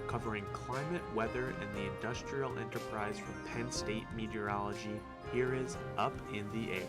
covering climate, weather, and the industrial enterprise from Penn State Meteorology. Here is Up in the Air.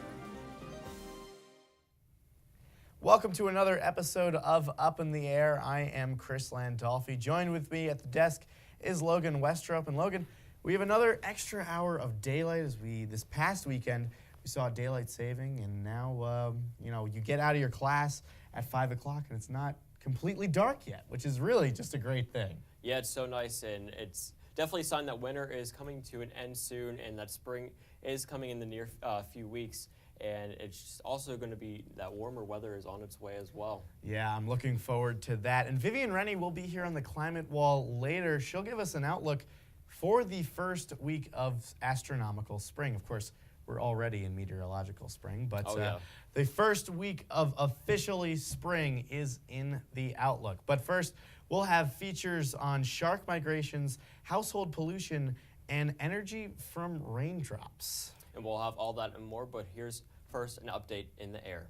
Welcome to another episode of Up in the Air. I am Chris Landolfi. Joined with me at the desk is Logan Westrup. And Logan, we have another extra hour of daylight as this past weekend, we saw daylight saving, and now, you get out of your class at 5 o'clock and it's not completely dark yet, which is really just a great thing. Yeah, it's so nice, and it's definitely a sign that winter is coming to an end soon and that spring is coming in the near few weeks. And it's also going to be that warmer weather is on its way as well. Yeah, I'm looking forward to that. And Vivian Rennie will be here on the Climate Wall later. She'll give us an outlook for the first week of astronomical spring. Of course, we're already in meteorological spring, but the first week of officially spring is in the outlook. But first, we'll have features on shark migrations, household pollution, and energy from raindrops. And we'll have all that and more, but here's first an update in the air.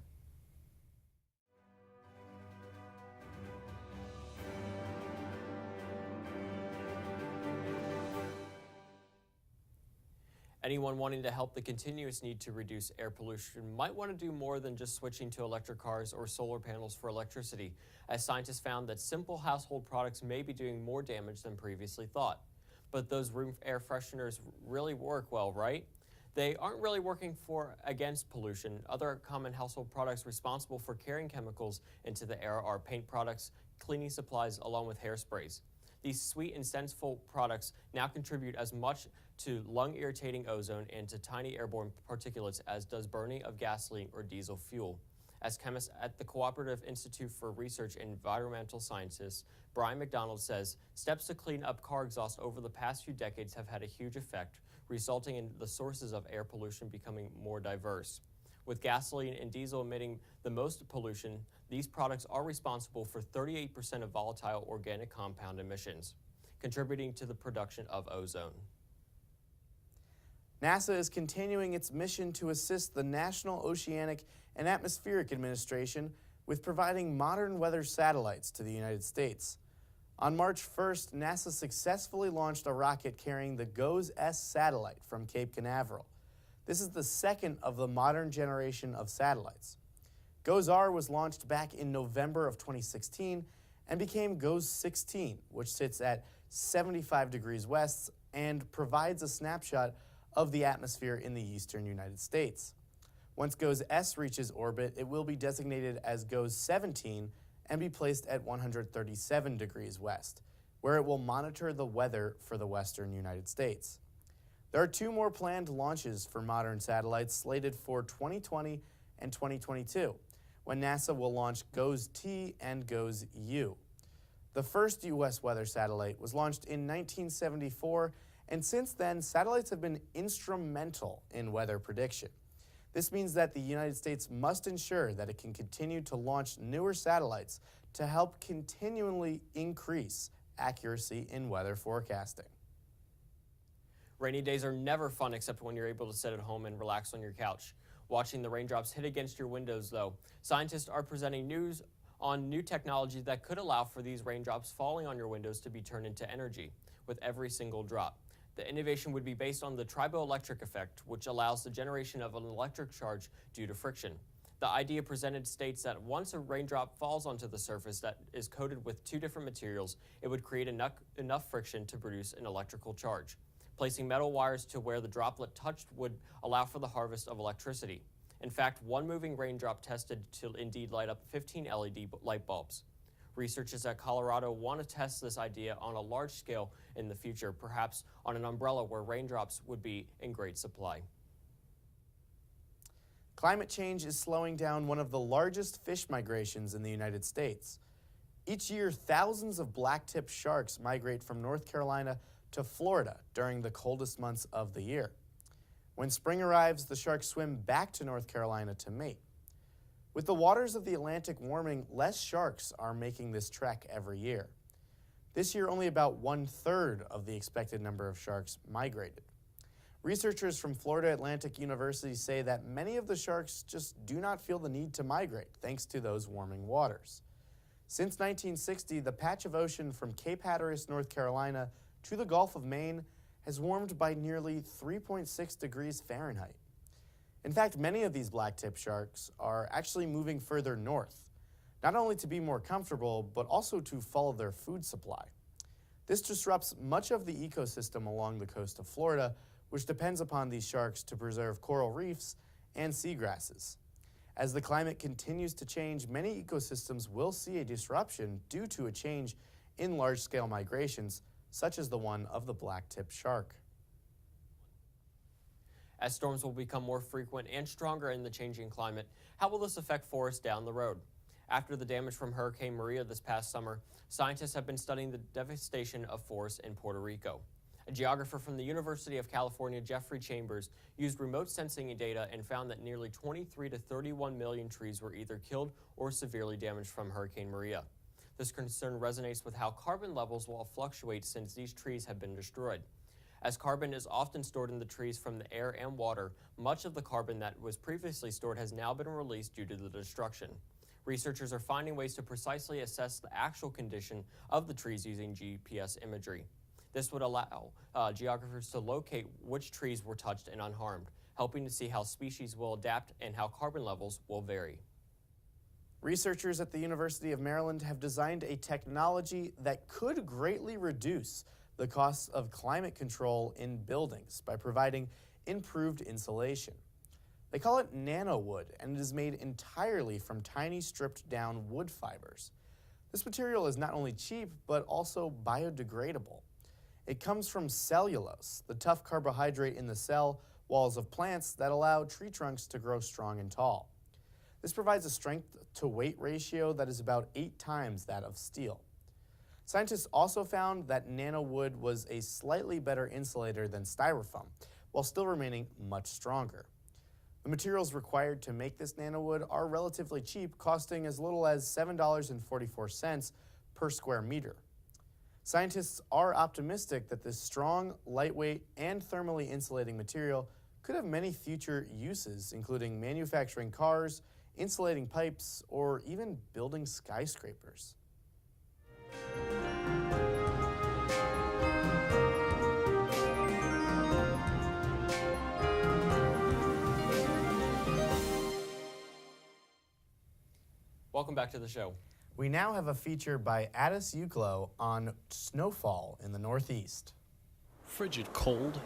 Anyone wanting to help the continuous need to reduce air pollution might want to do more than just switching to electric cars or solar panels for electricity, as scientists found that simple household products may be doing more damage than previously thought. But those room air fresheners really work well, right? They aren't really working against pollution. Other common household products responsible for carrying chemicals into the air are paint products, cleaning supplies, along with hairsprays. These sweet and senseful products now contribute as much to lung-irritating ozone and to tiny airborne particulates as does burning of gasoline or diesel fuel. As chemist at the Cooperative Institute for Research in Environmental Sciences, Brian McDonald says, steps to clean up car exhaust over the past few decades have had a huge effect, resulting in the sources of air pollution becoming more diverse. With gasoline and diesel emitting the most pollution, these products are responsible for 38% of volatile organic compound emissions, contributing to the production of ozone. NASA is continuing its mission to assist the National Oceanic and Atmospheric Administration with providing modern weather satellites to the United States. On March 1st, NASA successfully launched a rocket carrying the GOES-S satellite from Cape Canaveral. This is the second of the modern generation of satellites. GOES-R was launched back in November of 2016 and became GOES-16, which sits at 75 degrees west and provides a snapshot of the atmosphere in the eastern United States. Once GOES-S reaches orbit, it will be designated as GOES-17 and be placed at 137 degrees west, where it will monitor the weather for the western United States. There are two more planned launches for modern satellites slated for 2020 and 2022, when NASA will launch GOES-T and GOES-U. The first U.S. weather satellite was launched in 1974, and since then, satellites have been instrumental in weather prediction. This means that the United States must ensure that it can continue to launch newer satellites to help continually increase accuracy in weather forecasting. Rainy days are never fun except when you're able to sit at home and relax on your couch. Watching the raindrops hit against your windows, though, scientists are presenting news on new technology that could allow for these raindrops falling on your windows to be turned into energy with every single drop. The innovation would be based on the triboelectric effect, which allows the generation of an electric charge due to friction. The idea presented states that once a raindrop falls onto the surface that is coated with two different materials, it would create enough friction to produce an electrical charge. Placing metal wires to where the droplet touched would allow for the harvest of electricity. In fact, one moving raindrop tested to indeed light up 15 LED light bulbs. Researchers at Colorado want to test this idea on a large scale in the future, perhaps on an umbrella where raindrops would be in great supply. Climate change is slowing down one of the largest fish migrations in the United States. Each year, thousands of black-tip sharks migrate from North Carolina to Florida during the coldest months of the year. When spring arrives, the sharks swim back to North Carolina to mate. With the waters of the Atlantic warming, less sharks are making this trek every year. This year, only about 1/3 of the expected number of sharks migrated. Researchers from Florida Atlantic University say that many of the sharks just do not feel the need to migrate thanks to those warming waters. Since 1960, the patch of ocean from Cape Hatteras, North Carolina to the Gulf of Maine has warmed by nearly 3.6 degrees Fahrenheit. In fact, many of these blacktip sharks are actually moving further north, not only to be more comfortable, but also to follow their food supply. This disrupts much of the ecosystem along the coast of Florida, which depends upon these sharks to preserve coral reefs and seagrasses. As the climate continues to change, many ecosystems will see a disruption due to a change in large-scale migrations, such as the one of the blacktip shark. As storms will become more frequent and stronger in the changing climate, how will this affect forests down the road? After the damage from Hurricane Maria this past summer, scientists have been studying the devastation of forests in Puerto Rico. A geographer from the University of California, Jeffrey Chambers, used remote sensing data and found that nearly 23 to 31 million trees were either killed or severely damaged from Hurricane Maria. This concern resonates with how carbon levels will fluctuate since these trees have been destroyed. As carbon is often stored in the trees from the air and water, much of the carbon that was previously stored has now been released due to the destruction. Researchers are finding ways to precisely assess the actual condition of the trees using GPS imagery. This would allow geographers to locate which trees were touched and unharmed, helping to see how species will adapt and how carbon levels will vary. Researchers at the University of Maryland have designed a technology that could greatly reduce the costs of climate control in buildings by providing improved insulation. They call it nanowood, and it is made entirely from tiny stripped down wood fibers. This material is not only cheap, but also biodegradable. It comes from cellulose, the tough carbohydrate in the cell walls of plants that allow tree trunks to grow strong and tall. This provides a strength to weight ratio that is about 8 times that of steel. Scientists also found that nanowood was a slightly better insulator than styrofoam, while still remaining much stronger. The materials required to make this nanowood are relatively cheap, costing as little as $7.44 per square meter. Scientists are optimistic that this strong, lightweight, and thermally insulating material could have many future uses, including manufacturing cars, insulating pipes, or even building skyscrapers. Welcome back to the show. We now have a feature by Adis Juklo on snowfall in the Northeast. Frigid cold,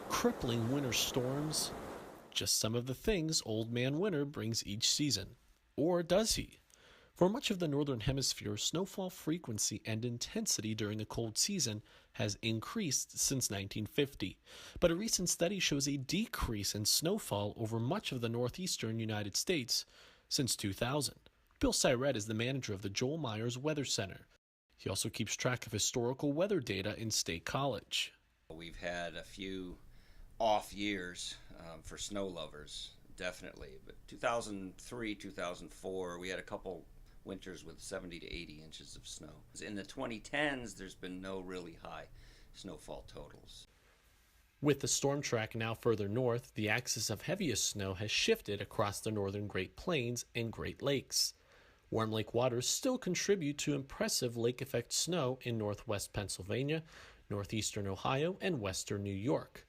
crippling winter storms, just some of the things Old Man Winter brings each season. Or does he? For much of the Northern Hemisphere, snowfall frequency and intensity during the cold season has increased since 1950. But a recent study shows a decrease in snowfall over much of the northeastern United States since 2000. Bill Syret is the manager of the Joel Myers Weather Center. He also keeps track of historical weather data in State College. We've had a few off years for snow lovers, definitely. But 2003, 2004, we had a couple winters with 70 to 80 inches of snow. In the 2010s, there's been no really high snowfall totals. With the storm track now further north, the axis of heaviest snow has shifted across the northern Great Plains and Great Lakes. Warm lake waters still contribute to impressive lake effect snow in northwest Pennsylvania, northeastern Ohio, and western New York.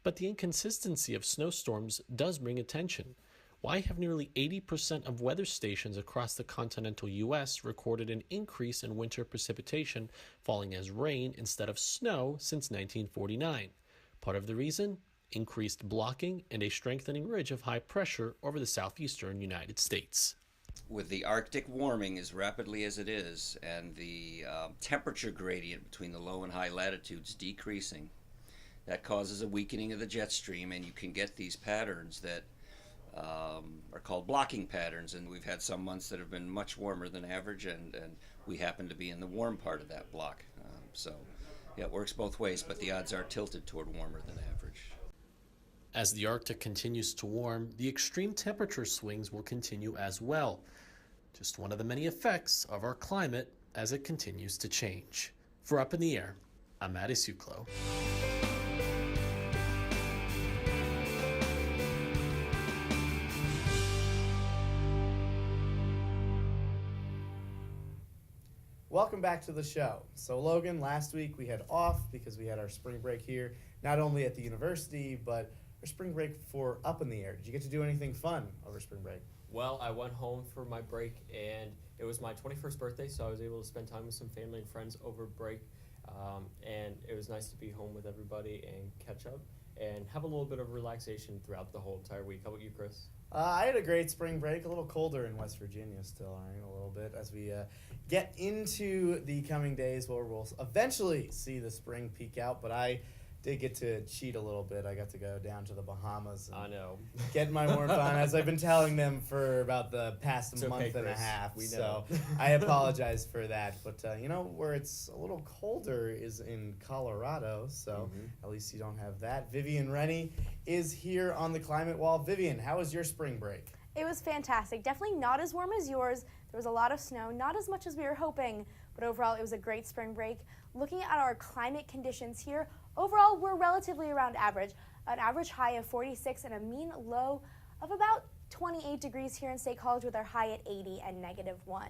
But the inconsistency of snowstorms does bring attention. Why have nearly 80% of weather stations across the continental U.S. recorded an increase in winter precipitation falling as rain instead of snow since 1949? Part of the reason? Increased blocking and a strengthening ridge of high pressure over the southeastern United States. With the Arctic warming as rapidly as it is, and the temperature gradient between the low and high latitudes decreasing, that causes a weakening of the jet stream, and you can get these patterns that are called blocking patterns, and we've had some months that have been much warmer than average, and we happen to be in the warm part of that block. So yeah, it works both ways, but the odds are tilted toward warmer than average. As the Arctic continues to warm, the extreme temperature swings will continue as well. Just one of the many effects of our climate as it continues to change. For Up in the Air, I'm Adis Juklo. welcome back to the show. So Logan, last week we had off because we had our spring break here, not only at the university, but our spring break for Up in the Air. Did you get to do anything fun over spring break? Well, I went home for my break, and it was my 21st birthday, so I was able to spend time with some family and friends over break, and it was nice to be home with everybody and catch up and have a little bit of relaxation throughout the whole entire week. How about you, Chris? I had a great spring break, a little colder in West Virginia still, right? A little bit as we get into the coming days where we'll eventually see the spring peak out, but I did get to cheat a little bit. I got to go down to the Bahamas and I know. get my warmth on, as I've been telling them for about the past It's month okay, and a Chris. half. We So know. I apologize for that. But, where it's a little colder is in Colorado, so at least you don't have that. Vivian Rennie is here on the Climate Wall. Vivian, how was your spring break? It was fantastic. Definitely not as warm as yours. There was a lot of snow, not as much as we were hoping, but overall it was a great spring break. Looking at our climate conditions here, overall we're relatively around average. An average high of 46 and a mean low of about 28 degrees here in State College with our high at 80 and -1.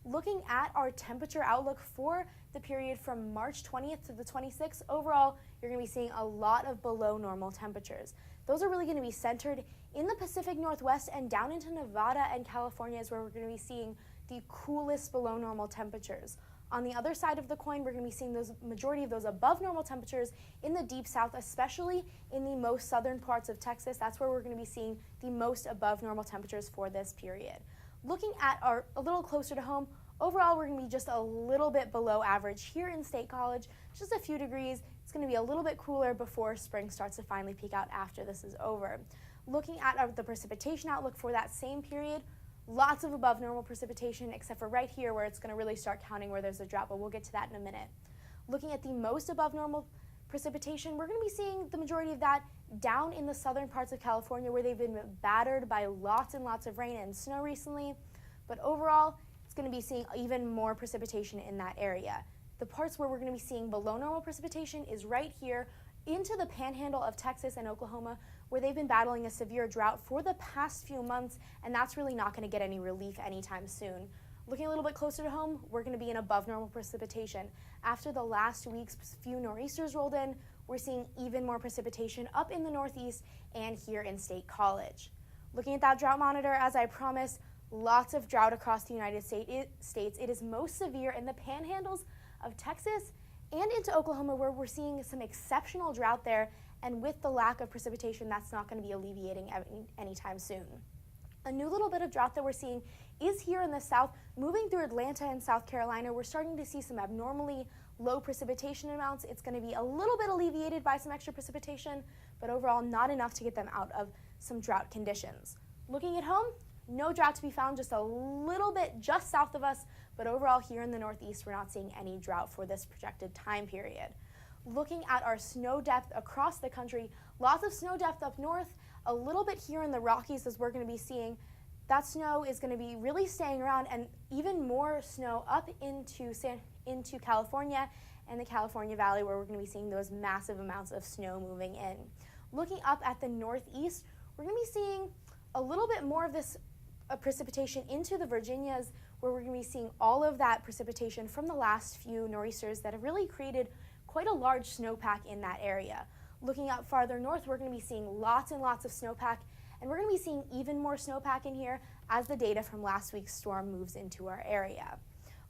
Looking at our temperature outlook for the period from March 20th to the 26th, overall you're going to be seeing a lot of below normal temperatures. Those are really going to be centered in the Pacific Northwest and down into Nevada and California is where we're going to be seeing the coolest below normal temperatures. On the other side of the coin, we're going to be seeing those majority of those above normal temperatures in the deep south, especially in the most southern parts of Texas. That's where we're going to be seeing the most above normal temperatures for this period. Looking at a little closer to home, overall we're going to be just a little bit below average here in State College, just a few degrees. It's going to be a little bit cooler before spring starts to finally peak out after this is over. Looking at the precipitation outlook for that same period, lots of above normal precipitation except for right here where it's going to really start counting where there's a drought, but we'll get to that in a minute. Looking at the most above normal precipitation, we're going to be seeing the majority of that down in the southern parts of California where they've been battered by lots and lots of rain and snow recently, but overall it's going to be seeing even more precipitation in that area. The parts where we're going to be seeing below normal precipitation is right here into the panhandle of Texas and Oklahoma where they've been battling a severe drought for the past few months, and that's really not going to get any relief anytime soon. Looking a little bit closer to home, we're going to be in above normal precipitation. After the last week's few nor'easters rolled in, we're seeing even more precipitation up in the northeast and here in State College. Looking at that drought monitor, as I promised, lots of drought across the United States. It is most severe in the panhandles of Texas and into Oklahoma where we're seeing some exceptional drought there, and with the lack of precipitation, that's not going to be alleviating anytime soon. A new little bit of drought that we're seeing is here in the south, moving through Atlanta and South Carolina. We're starting to see some abnormally low precipitation amounts. It's going to be a little bit alleviated by some extra precipitation, but overall not enough to get them out of some drought conditions. Looking at home, no drought to be found, just a little bit just south of us, but overall here in the northeast, we're not seeing any drought for this projected time period. Looking at our snow depth across the country, lots of snow depth up north, a little bit here in the Rockies as we're going to be seeing. That snow is going to be really staying around, and even more snow up into California and the California Valley where we're going to be seeing those massive amounts of snow moving in. Looking up at the northeast, we're going to be seeing a little bit more of this precipitation into the Virginias where we're going to be seeing all of that precipitation from the last few nor'easters that have really created quite a large snowpack in that area. Looking out farther north, we're going to be seeing lots and lots of snowpack, and we're going to be seeing even more snowpack in here as the data from last week's storm moves into our area.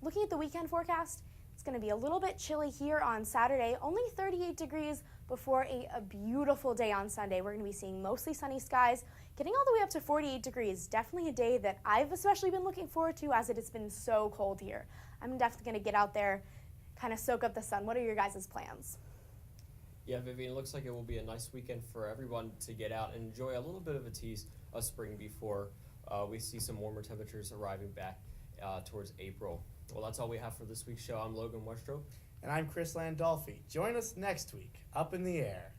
Looking at the weekend forecast, it's going to be a little bit chilly here on Saturday, only 38 degrees before a beautiful day on Sunday. We're going to be seeing mostly sunny skies, getting all the way up to 48 degrees. Definitely a day that I've especially been looking forward to as it has been so cold here. I'm definitely going to get out there, kind of soak up the sun. What are your guys' plans? Yeah, Vivian, it looks like it will be a nice weekend for everyone to get out and enjoy a little bit of a tease of spring before we see some warmer temperatures arriving back towards April. Well, that's all we have for this week's show. I'm Logan Westrow. And I'm Chris Landolfi. Join us next week, Up in the Air.